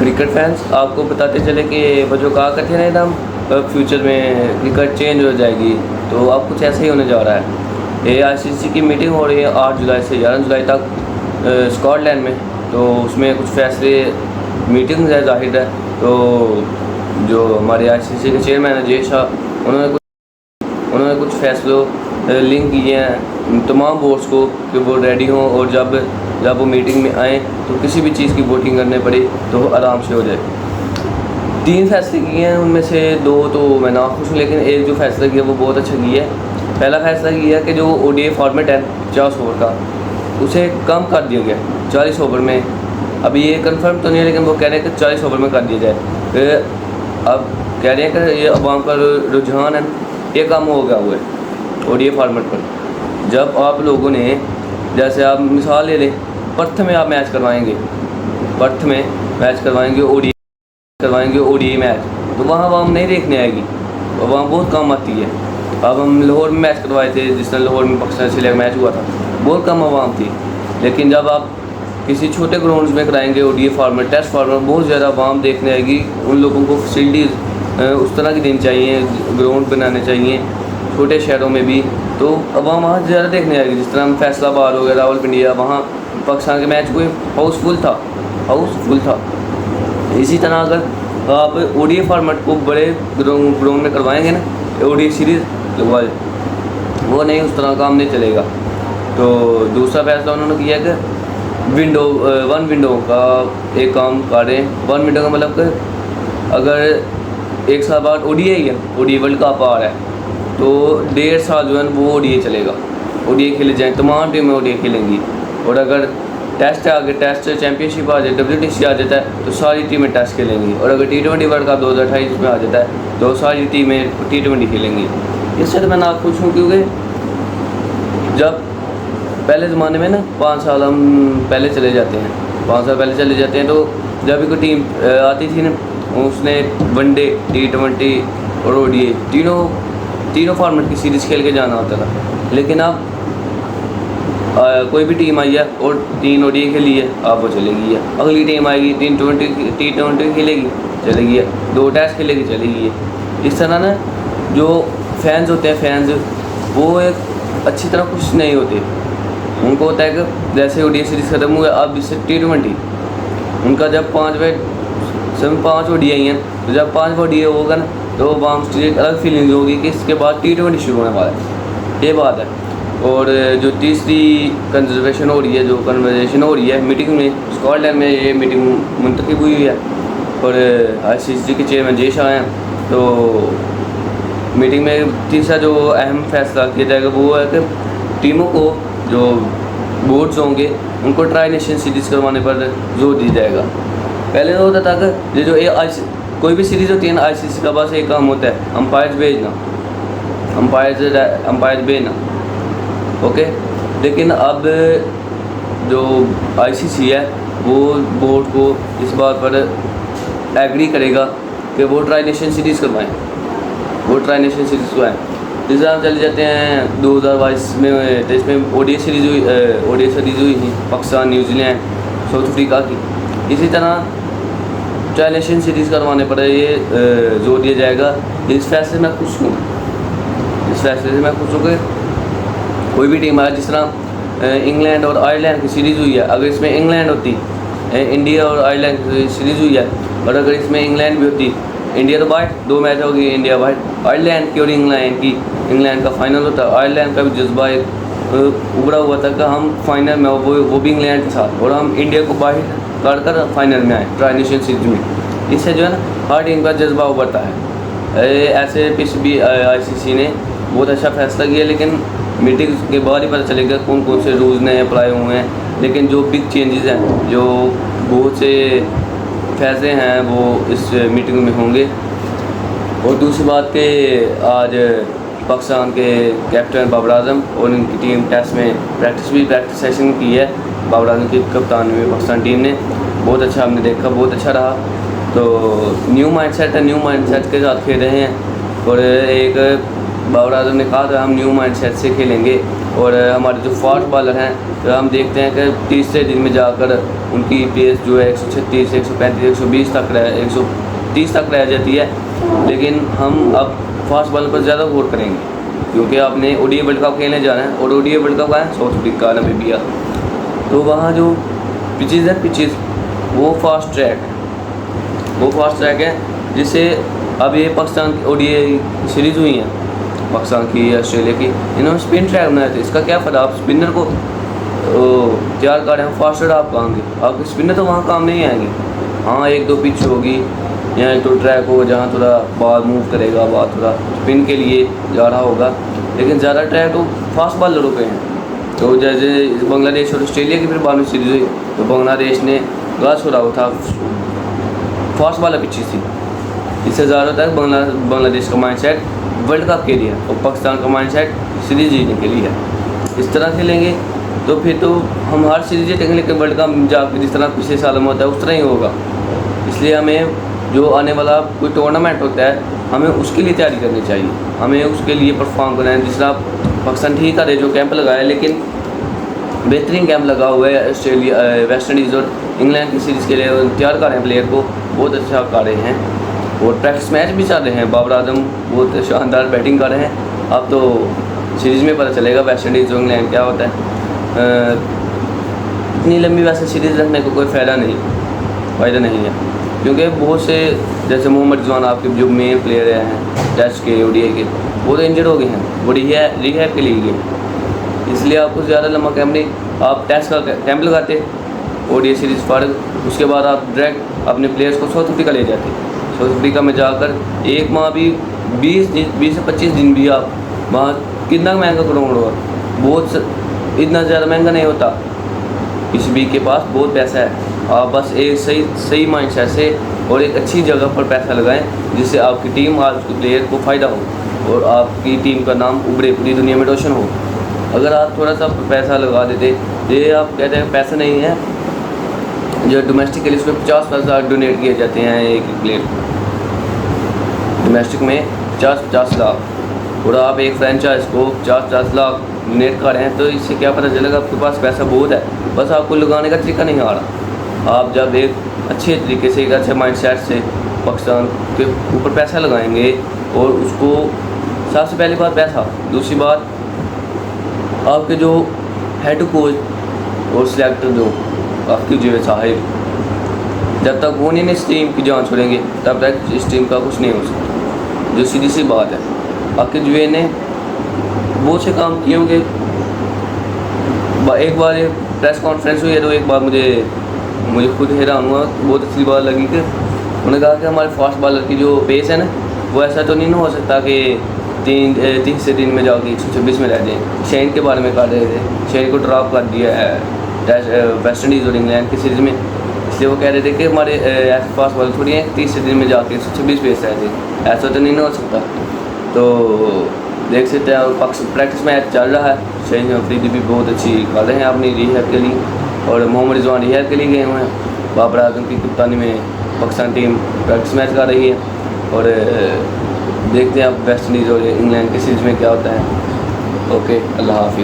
Cricket fans आपको बताते चले कि वो जो कहा करते हैं ना हम फ्यूचर में क्रिकेट चेंज हो जाएगी, तो अब कुछ ऐसा ही होने जा रहा है। AICC की मीटिंग हो रही है 8 जुलाई से 11 जुलाई तक स्कॉटलैंड में। तो उसमें कुछ फैसले मीटिंग है जाहिर है। तो जो हमारे AICC के चेयरमैन है जय शाह, उन्होंने कुछ फैसलों लिंक किए हैं तमाम बोर्ड्स को कि वो रेडी हों, और जब वो मीटिंग में आएँ तो किसी भी चीज़ की वोटिंग करने पड़े तो वो आराम से हो जाए। 3 फैसले किए हैं, उनमें से 2 तो मैं नाखुश हूँ, लेकिन एक जो फैसला किया वो बहुत अच्छा किया है। पहला फैसला किया है कि जो ODI फॉर्मेट है 50 ओवर का, उसे कम कर दिया गया 40 ओवर में। अभी ये कंफर्म तो नहीं है, लेकिन वो कह रहे हैं कि 40 ओवर में कर दिया जाए। अब कह रहे हैं कि ये अवाम का रुझान है, ये कम हो गया हुआ है ODI फॉर्मेट पर। जब आप लोगों ने, जैसे आप मिसाल ले लें, पर्थ में आप मैच करवाएंगे, ODI मैच, तो वहाँ अवाम नहीं देखने आएगी, अवाम बहुत कम आती है। अब हम लाहौर में मैच करवाए थे, जिस तरह लाहौर में पाकिस्तान से लेकर मैच हुआ था, बहुत कम अवाम थी। लेकिन जब आप किसी छोटे ग्राउंड्स में कराएंगे ODI फॉर्मेट, टेस्ट फॉर्मेट, बहुत ज़्यादा अवाम देखने आएगी। उन लोगों को फैसिलिटीज़ उस तरह की देनी चाहिए, ग्राउंड बनाने चाहिए छोटे शहरों में भी, तो अवाम वहाँ ज़्यादा देखने आएगी। जिस तरह हम फैसलाबाद हो गया, रावलपिंडिया, वहाँ पाकिस्तान के मैच कोई हाउसफुल था। इसी तरह अगर आप ODI फॉर्मेट को बड़े ग्राउंड में करवाएंगे ना, ODI सीरीज़ लगवाए, वो नहीं, उस तरह काम नहीं चलेगा। तो दूसरा फैसला उन्होंने किया कि वन विंडो का एक काम करें। वन विंडो का मतलब कि अगर एक साल बाद ODI वर्ल्ड कप आ रहा है, तो 1.5 साल जो है वो ODI चलेगा, ODI खेले जाएँ, तमाम टीमें ODI खेलेंगी। और अगर टेस्ट आगे, टेस्ट चैम्पियनशिप आ जाए, WTC आ जाता है, तो सारी टीमें टेस्ट खेलेंगी। और अगर T20 वर्ल्ड कप 2028 में आ जाता है, तो सारी टीमें T20 खेलेंगी। इससे तो मैं नाखुश हूँ, क्योंकि जब पहले ज़माने में ना 5 साल हम पहले चले जाते हैं, 5 साल पहले चले जाते हैं, तो जब भी कोई टीम आती थी ना, उसने वनडे, T20 और ODI तीनों फॉर्मेट की सीरीज़ खेल के जाना होता था। लेकिन अब कोई भी टीम आई है और 3 ODI खेली है, अब वो चलेगी है। अगली टीम आएगी, T20 खेलेगी, चलेगी है। 2 टेस्ट खेलेगी, चलेगी है। इस तरह ना जो फैंस होते हैं, वो एक अच्छी तरह खुश नहीं होते। उनको होता है कि जैसे ODI सीरीज़ ख़त्म हुआ, अब इससे T20 उनका जब 5 ODI हैं, तो जब 5 ODI होगा ना, तो वहाँ एक अलग फीलिंग होगी कि इसके बाद T20 शुरू होने वाला है, ये बात है। और जो तीसरी कन्वर्सेशन हो रही है मीटिंग में, स्कॉटलैंड में ये मीटिंग मुंतखब हुई है, और ICC के चेयरमैन जय शाह हैं। तो मीटिंग में तीसरा जो अहम फैसला किया जाएगा वो है कि टीमों को, जो बोर्ड्स होंगे, उनको ट्राई नेशन सीरीज़ करवाने पर जोर दिया जाएगा। पहले तो होता था कि ये जो कोई भी सीरीज़ होती है ना, ICC का बस एक काम होता है, अंपायर्स भेजना, ओके। लेकिन अब जो ICC है वो बोर्ड को इस बात पर एग्री करेगा कि वो ट्राई नेशन सीरीज़ करवाएँ, जैसे हम चले जाते हैं 2022 में, तो इसमें ODI सीरीज़ हुई थी पाकिस्तान, न्यूजीलैंड, साउथ अफ्रीका की। इसी तरह ट्राई नेशन सीरीज़ करवाने पर ये जोर दिया जाएगा। इस फैसले से मैं खुश हूँ कि कोई भी टीम आए, जिस तरह इंग्लैंड और आयरलैंड की सीरीज़ हुई है, अगर इसमें इंग्लैंड होती, इंडिया और आयरलैंड की सीरीज़ हुई है, और अगर इसमें इंग्लैंड भी होती, इंडिया तो बाहर 2 मैच होगी, इंडिया बाहर, आयरलैंड की और इंग्लैंड का फाइनल होता। आयरलैंड का भी जज्बा एक उभरा हुआ था कि हम फाइनल में, वो भी इंग्लैंड के साथ, और हम इंडिया को बाहर कर फाइनल में आए ट्राई नेशन सीरीज में। इससे जो है ना हर टीम का जज्बा उभरता है। ऐसे पिछले भी ICC ने बहुत अच्छा फैसला किया, लेकिन मीटिंग के बाद ही पता चलेगा कौन से रूल्स नए अप्लाई हुए हैं। लेकिन जो बिग चेंजेस हैं, जो बहुत से फैसले हैं, वो इस मीटिंग में होंगे। और दूसरी बात कि आज पाकिस्तान के कैप्टन बाबर आजम और उनकी टीम टेस्ट में प्रैक्टिस सेशन की है। बाबर आजम की कप्तानी में पाकिस्तान टीम ने बहुत अच्छा, हमने देखा, बहुत अच्छा रहा। तो न्यू माइंडसेट के साथ खेल रहे हैं, और एक बाबर आजम ने कहा था हम न्यू माइंडसेट से खेलेंगे, और हमारे जो फास्ट बॉलर हैं तो हम देखते हैं कि तीसरे दिन में जाकर उनकी पेस जो है 136, 135, 120 तक 130 तक रह जाती है। लेकिन हम अब फास्ट बॉलर पर ज़्यादा गौर करेंगे, क्योंकि आपने ओडीआई वर्ल्ड कप खेलने जाना है, और ओडीआई वर्ल्ड कप है साउथ अफ्रीका, नामीबिया, तो वहाँ जो पिचेज़ है वो फास्ट ट्रैक है, जिससे अब ये पाकिस्तान की ओडीआई सीरीज़ हुई हैं पाकिस्तान की, ऑस्ट्रेलिया की, इन्होंने स्पिन ट्रैक बनाए थे। इसका क्या फ़ायदा, आप स्पिनर को तैयार कर रहे हैं, फास्टर आप कहेंगे, आपके स्पिनर तो वहाँ काम नहीं आएंगे। हाँ, एक दो पिच होगी या एक दो ट्रैक होगा जहाँ थोड़ा बॉल मूव करेगा, बॉल थोड़ा स्पिन के लिए जा रहा होगा, लेकिन ज़्यादा ट्रैक तो फास्ट बॉलरों पे हैं। तो जैसे बांग्लादेश और ऑस्ट्रेलिया की फिर बाद में सीरीज़ हुई, तो बांग्लादेश ने घास छोड़ा था, फास्ट वाला पिचेस थी। इससे ज़्यादा होता है बांग्लादेश का माइंडसेट वर्ल्ड कप के लिए, और पाकिस्तान का माइंडसेट सीरीज़ जीतने के लिए है। इस तरह खेलेंगे तो फिर तो हम हर सीरीज़ जीतेंगे, लेकिन वर्ल्ड कप जाकर जिस तरह पिछले सालों में होता है उस तरह ही होगा। इसलिए हमें जो आने वाला कोई टूर्नामेंट होता है, हमें उसके लिए तैयारी करनी चाहिए, हमें उसके लिए परफॉर्म करना है। जिस तरह पाकिस्तान ठीक है जो कैंप लगाया है, लेकिन बेहतरीन कैंप लगा हुआ है ऑस्ट्रेलिया, वेस्ट इंडीज़ और इंग्लैंड की सीरीज़ के लिए तैयार कर रहे हैं प्लेयर को, बहुत अच्छा कर रहे हैं, और प्रैक्टिस मैच भी चल रहे हैं। बाबर आजम बहुत शानदार बैटिंग कर रहे हैं। अब तो सीरीज़ में पता चलेगा वेस्ट इंडीज़ और इंग्लैंड क्या होता है। इतनी लंबी वैसे सीरीज़ रखने को कोई फ़ायदा नहीं है, क्योंकि बहुत से जैसे मोहम्मद रिजवान आपके जो मेन प्लेयर हैं टेस्ट के, ओडीआई के, वो तो इंजर्ड हो गए हैं, वो रिहैब के लिए गए। इसलिए आपको ज़्यादा लंबा कैंप नहीं, आप टेस्ट का कैंप लगाते ओडीआई सीरीज़ फ़र्क, उसके बाद आप डायरेक्ट अपने प्लेयर्स को साउथ अफ्रीका ले जाते। साउथ अफ्रीका में जाकर एक माह भी 20 से 25 दिन भी आप वहाँ, कितना महंगा ग्राउंड होगा, बहुत इतना ज़्यादा महंगा नहीं होता, किसी भी के पास बहुत पैसा है। आप बस एक सही माइंडसेट से और एक अच्छी जगह पर पैसा लगाएं, जिससे आपकी टीम, आपके प्लेयर को फ़ायदा हो और आपकी टीम का नाम उभरे, पूरी दुनिया में रोशन हो। अगर आप थोड़ा सा पैसा लगा देते, ये आप कहते हैं पैसा नहीं है, जो डोमेस्टिक के लिए उसमें 50,000 डोनेट किए जाते हैं एक प्लेयर, डोमेस्टिक में 50 लाख, और आप एक फ्रेंचाइज को 50 लाख डोनेट कर रहे हैं, तो इससे क्या पता चलेगा आपके पास पैसा बहुत है, बस आपको लगाने का तरीका नहीं आ रहा। आप जब एक अच्छे तरीके से, एक अच्छे माइंडसेट से पाकिस्तान के ऊपर पैसा लगाएंगे, और उसको सबसे पहली बात पैसा, दूसरी बात आपके जो हेड कोच और सिलेक्टर जो आपकी जो साहिब, जब तक वो नहीं इस टीम की जान छोड़ेंगे तब तक इस टीम का कुछ नहीं हो सकता, जो सीधी सी बात है। आपके जुए ने बहुत से काम किए होंगे। एक बार प्रेस कॉन्फ्रेंस हुई है, तो एक बार मुझे खुद हैरान हुआ, बहुत अच्छी बात लगी कि उन्होंने कहा कि हमारे फास्ट बॉलर की जो पेस है ना, वो ऐसा तो नहीं हो सकता कि तीसरे दिन में जाके 126 में रह जाए। शेन के बारे में कर रहे थे, शेन को ड्रॉप कर दिया है वेस्ट इंडीज़ और इंग्लैंड की सीरीज़ में, इसलिए वो कह रहे थे कि हमारे फास्ट बॉलर थोड़ी हैं तीसरे दिन में जाके 126 पेस रह जाए, ऐसा तो नहीं हो सकता। तो देख सकते हैं प्रैक्टिस मैच चल रहा है, शहीन अफरीदी भी बहुत अच्छी कर रहे हैं अपनी रिहैब के लिए, और मोहम्मद रिजवान रिहैब के लिए गए हुए हैं। बाबर आजम की कप्तानी में पाकिस्तान टीम प्रैक्टिस मैच कर रही है, और देखते हैं अब वेस्ट इंडीज़ और इंग्लैंड की सीरीज़ में क्या होता है। ओके, अल्लाह हाफिज़।